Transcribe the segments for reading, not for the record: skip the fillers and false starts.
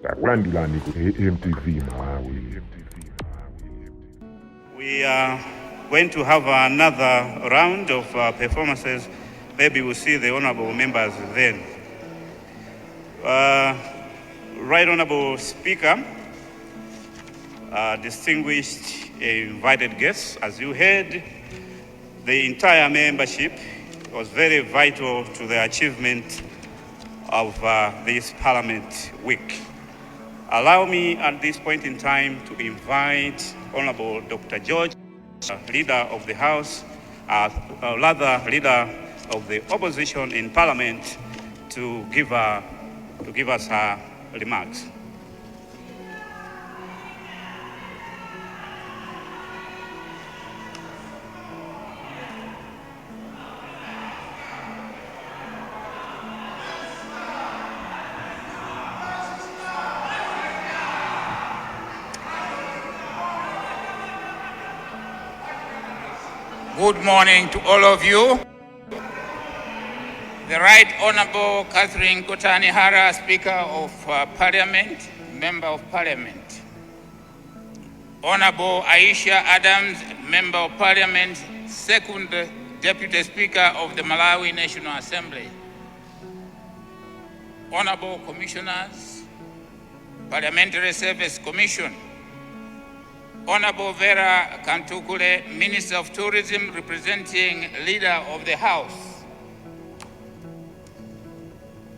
takulandirani ku AMTV Malawi. We are going to have another round of performances. Maybe we'll see the honorable members then. Right Honorable Speaker, distinguished invited guests, as you heard, the entire membership was very vital to the achievement of this Parliament Week. Allow me at this point in time to invite Honorable Dr. George, Leader of the House, Leader of the Opposition in Parliament, to give us her remarks. Good morning to all of you. The Right Honorable Catherine Kotanihara, Speaker of Parliament, Member of Parliament. Honorable Aisha Adams, Member of Parliament, Second Deputy Speaker of the Malawi National Assembly. Honorable Commissioners, Parliamentary Service Commission. Honorable Vera Kamtukule, Minister of Tourism, representing Leader of the House.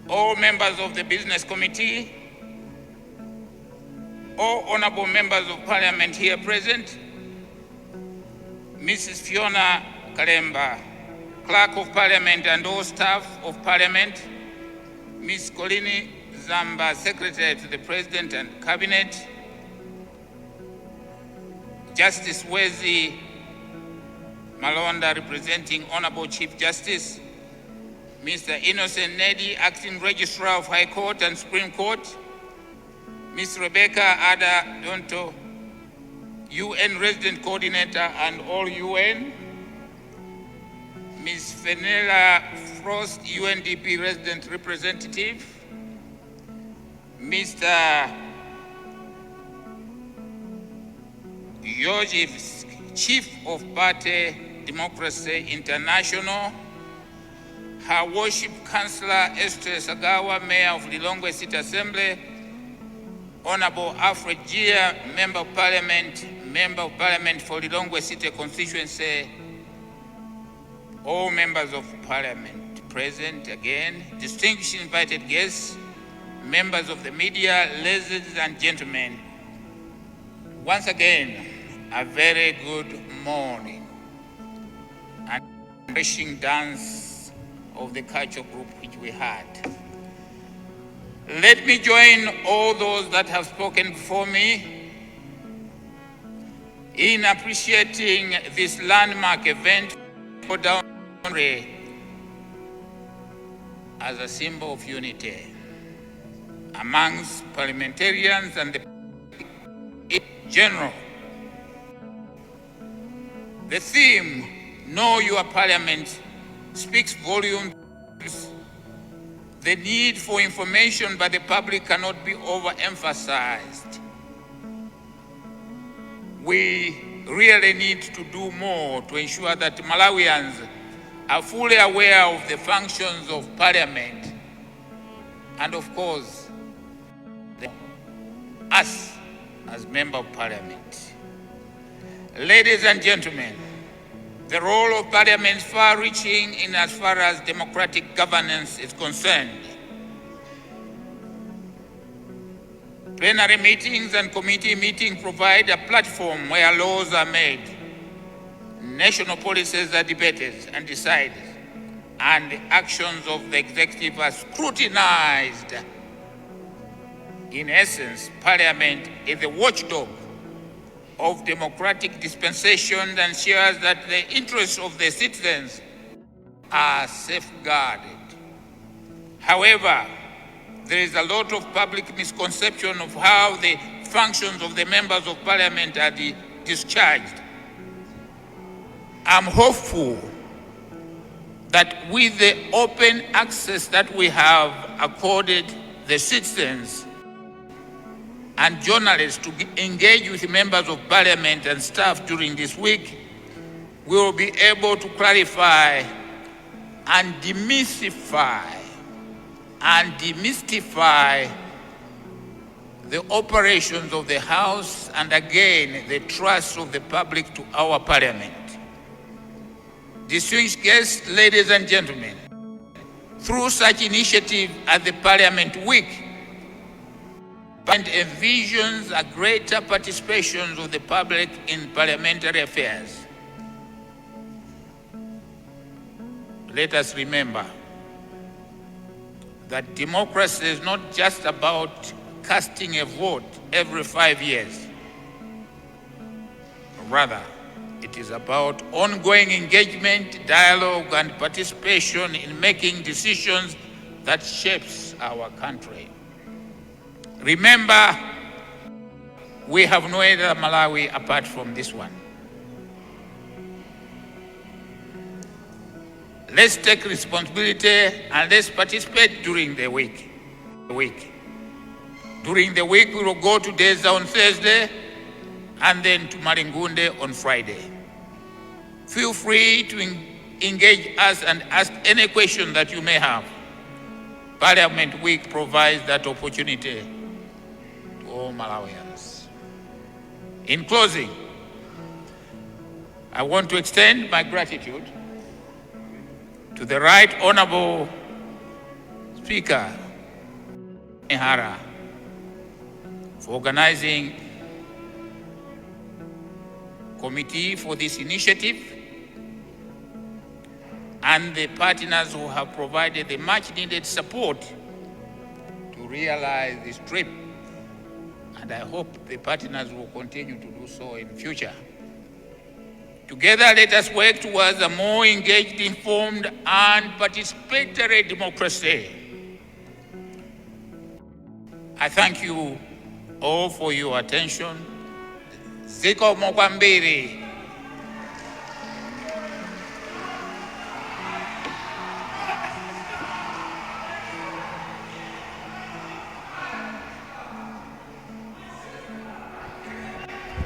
All members of the Business Committee, all honorable members of Parliament here present, Mrs. Fiona Kalemba, Clerk of Parliament and all staff of Parliament, Ms. Colini Zamba, Secretary to the President and Cabinet, Justice Wezi Malonda, representing Honorable Chief Justice, Mr. Innocent Nedi, Acting Registrar of High Court and Supreme Court, Ms. Rebecca Ada Donto, UN Resident Coordinator and all UN, Ms. Fenella Frost, UNDP Resident Representative, Mr. George, Chief of Party Democracy International, Her Worship Councillor Esther Sagawa, Mayor of Lilongwe City Assembly, Honorable Alfred Gia, Member of Parliament for Lilongwe City Constituency, all members of Parliament present again, distinguished invited guests, members of the media, ladies and gentlemen, once again, a very good morning and refreshing dance of the culture group which we had. Let me join all those that have spoken before me in appreciating this landmark event for Downry as a symbol of unity amongst parliamentarians and the in general. The theme, Know Your Parliament, speaks volumes. The need for information by the public cannot be overemphasized. We really need to do more to ensure that Malawians are fully aware of the functions of Parliament and, of course, us as Member of Parliament. Ladies and gentlemen, the role of Parliament is far-reaching in as far as democratic governance is concerned. Plenary meetings and committee meetings provide a platform where laws are made, national policies are debated and decided, and the actions of the executive are scrutinized. In essence, Parliament is the watchdog of democratic dispensation and ensures that the interests of the citizens are safeguarded. However, there is a lot of public misconception of how the functions of the members of Parliament are discharged. I'm hopeful that with the open access that we have accorded the citizens, and journalists to engage with members of parliament and staff during this week, we will be able to clarify and demystify the operations of the House and again the trust of the public to our parliament. Distinguished guests, ladies and gentlemen, through such initiative as the Parliament Week, and envisions a greater participation of the public in parliamentary affairs. Let us remember that democracy is not just about casting a vote every 5 years. Rather, it is about ongoing engagement, dialogue, and participation in making decisions that shapes our country. Remember, we have no other Malawi apart from this one. Let's take responsibility and let's participate during the week. During the week, we will go to Deza on Thursday and then to Maringunde on Friday. Feel free to engage us and ask any question that you may have. Parliament Week provides that opportunity to all Malawians. In closing, I want to extend my gratitude to the Right Honorable Speaker Ihara for organizing committee for this initiative and the partners who have provided the much needed support to realize this trip. And I hope the partners will continue to do so in future. Together, let us work towards a more engaged, informed, and participatory democracy. I thank you all for your attention. Zikomo kwambiri.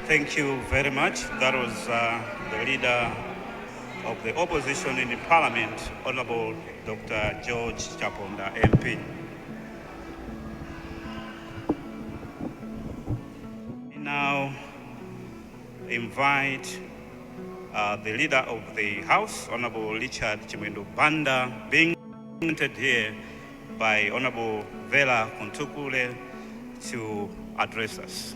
Thank you very much. That was the leader of the opposition in the parliament, Honorable Dr. George Chaponda, MP. We now invite the leader of the House, Honorable Richard Chimwendo Banda, being presented here by Honorable Vera Kamtukule to address us.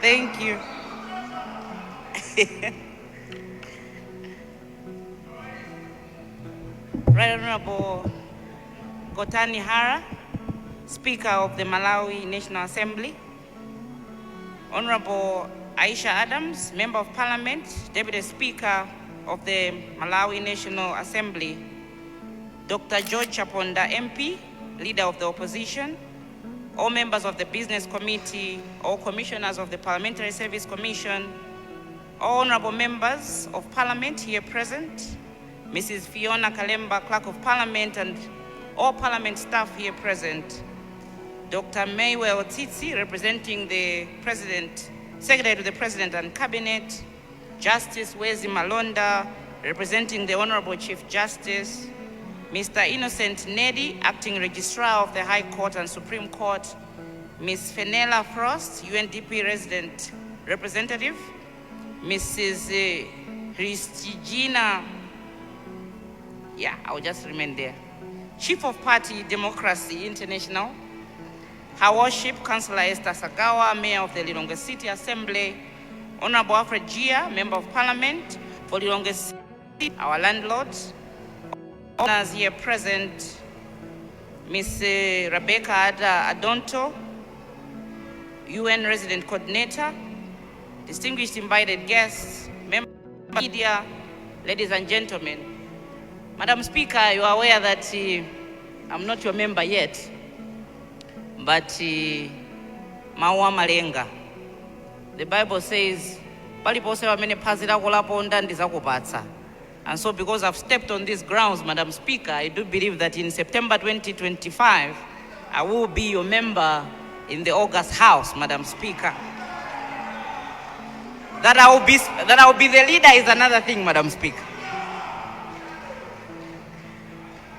Thank you. Right Honorable Gotani Hara, Speaker of the Malawi National Assembly. Honorable Aisha Adams, Member of Parliament, Deputy Speaker of the Malawi National Assembly. Dr. George Chaponda, MP, Leader of the Opposition. All members of the Business Committee, all commissioners of the Parliamentary Service Commission, all honorable members of Parliament here present, Mrs. Fiona Kalemba, Clerk of Parliament, and all Parliament staff here present, Dr. Maywell Tsitsi, representing the President, Secretary to the President and Cabinet, Justice Wezi Malonda, representing the Honorable Chief Justice, Mr. Innocent Nedi, Acting Registrar of the High Court and Supreme Court, Ms. Fenella Frost, UNDP Resident Representative, Mrs. Christigina, I'll just remain there, Chief of Party Democracy International, Her Worship Councillor Esther Sagawa, Mayor of the Lilongwe City Assembly, Honorable Alfred Gia, Member of Parliament for Lilongwe City, our landlords, honors here present, Ms. Rebecca Ada Adonto, UN Resident Coordinator, distinguished invited guests, members of the media, ladies and gentlemen. Madam Speaker, you are aware that I'm not your member yet, but Maua Malenga. The Bible says, paliposewa mene pazira kulaponda ndizakupatsa. And so because I've stepped on these grounds, Madam Speaker, I do believe that in September 2025, I will be your member in the August House, Madam Speaker. That I will be the leader is another thing, Madam Speaker.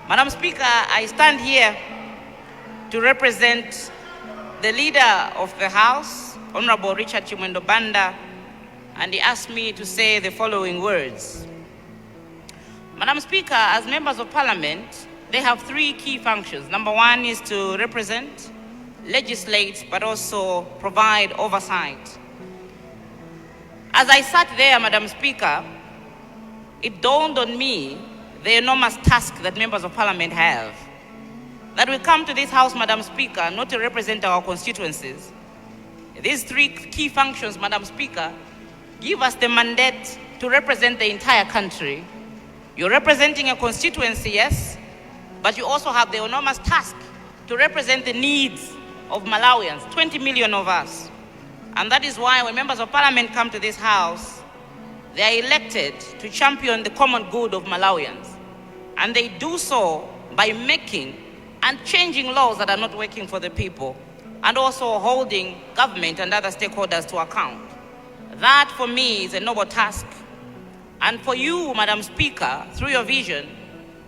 Madam Speaker, I stand here to represent the leader of the House, Honorable Richard Chimwendo Banda, and he asked me to say the following words. Madam Speaker, as members of Parliament, they have three key functions. Number one is to represent, legislate, but also provide oversight. As I sat there, Madam Speaker, it dawned on me the enormous task that members of Parliament have. That we come to this House, Madam Speaker, not to represent our constituencies. These three key functions, Madam Speaker, give us the mandate to represent the entire country. You're representing a constituency, yes, but you also have the enormous task to represent the needs of Malawians, 20 million of us. And that is why when members of Parliament come to this House, they are elected to champion the common good of Malawians. And they do so by making and changing laws that are not working for the people, and also holding government and other stakeholders to account. That, for me, is a noble task. And for you, Madam Speaker, through your vision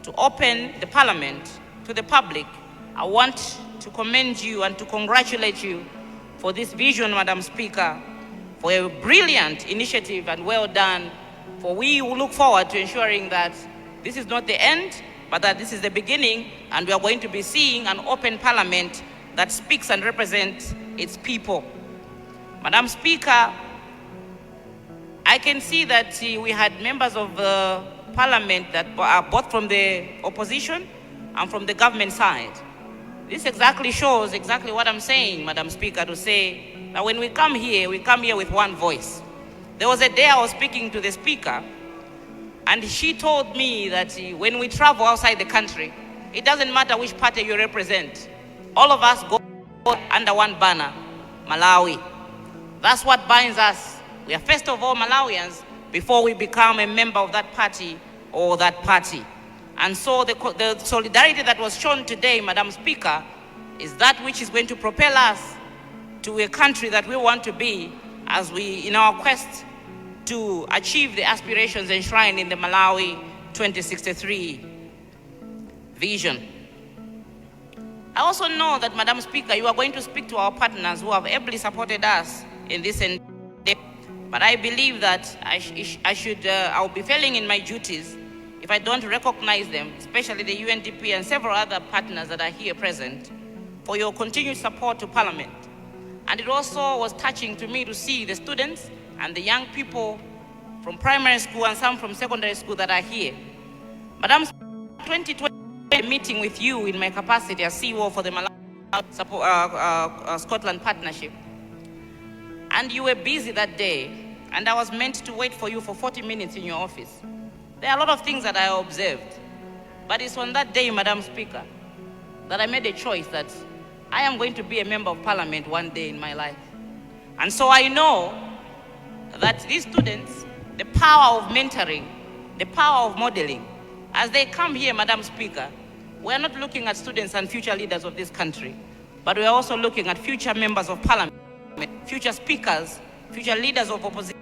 to open the Parliament to the public, I want to commend you and to congratulate you for this vision, Madam Speaker, for a brilliant initiative and well done. For we will look forward to ensuring that this is not the end, but that this is the beginning, and we are going to be seeing an open Parliament that speaks and represents its people. Madam Speaker, I can see that we had members of Parliament that are both from the opposition and from the government side. This exactly shows exactly what I'm saying, Madam Speaker, to say that when we come here with one voice. There was a day I was speaking to the Speaker, and she told me that when we travel outside the country, it doesn't matter which party you represent. All of us go under one banner, Malawi. That's what binds us. We are first of all Malawians before we become a member of that party or that party. And so the solidarity that was shown today, Madam Speaker, is that which is going to propel us to a country that we want to be as we, in our quest to achieve the aspirations enshrined in the Malawi 2063 vision. I also know that, Madam Speaker, you are going to speak to our partners who have ably supported us in this endeavor. But I believe that I will be failing in my duties if I don't recognize them, especially the UNDP and several other partners that are here present, for your continued support to Parliament. And it also was touching to me to see the students and the young people from primary school and some from secondary school that are here. Madam, 2020 meeting with you in my capacity as CEO for the Malawi Scotland Partnership. And you were busy that day, and I was meant to wait for you for 40 minutes in your office. There are a lot of things that I observed, but it's on that day, Madam Speaker, that I made a choice that I am going to be a member of Parliament one day in my life. And so I know that these students, the power of mentoring, the power of modeling, as they come here, Madam Speaker, we're not looking at students and future leaders of this country, but we're also looking at future members of Parliament, future speakers, future leaders of opposition,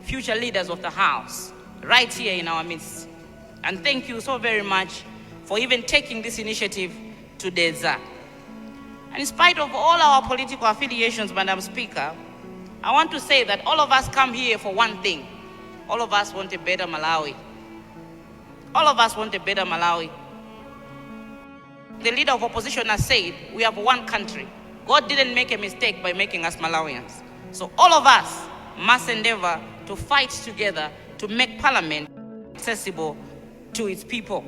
future leaders of the House, right here in our midst. And thank you so very much for even taking this initiative to Dedza. And in spite of all our political affiliations, Madam Speaker, I want to say that all of us come here for one thing. All of us want a better Malawi. All of us want a better Malawi. The leader of opposition has said, we have one country. God didn't make a mistake by making us Malawians. So all of us must endeavor to fight together to make Parliament accessible to its people.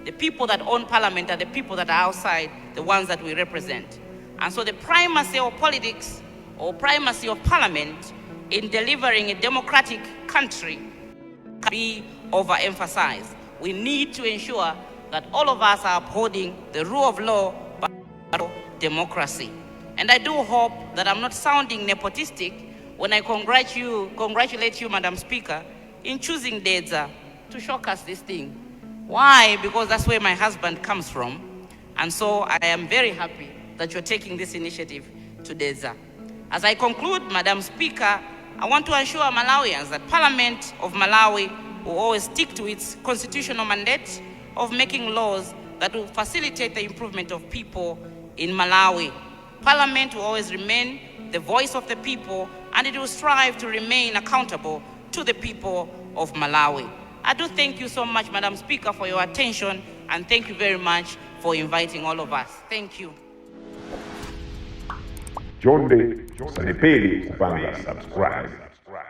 The people that own Parliament are the people that are outside, the ones that we represent. And so the primacy of politics or primacy of Parliament in delivering a democratic country can be overemphasized. We need to ensure that all of us are upholding the rule of law but democracy. And I do hope that I'm not sounding nepotistic when I congratulate you, Madam Speaker, in choosing Dedza to showcase this thing. Why? Because that's where my husband comes from. And so I am very happy that you're taking this initiative to Deza. As I conclude, Madam Speaker, I want to assure Malawians that Parliament of Malawi will always stick to its constitutional mandate of making laws that will facilitate the improvement of people in Malawi. Parliament will always remain the voice of the people, and it will strive to remain accountable to the people of Malawi. I do thank you so much, Madam Speaker, for your attention, and thank you very much for inviting all of us. Thank you. Chonde, usanipeli kupanga subscribe.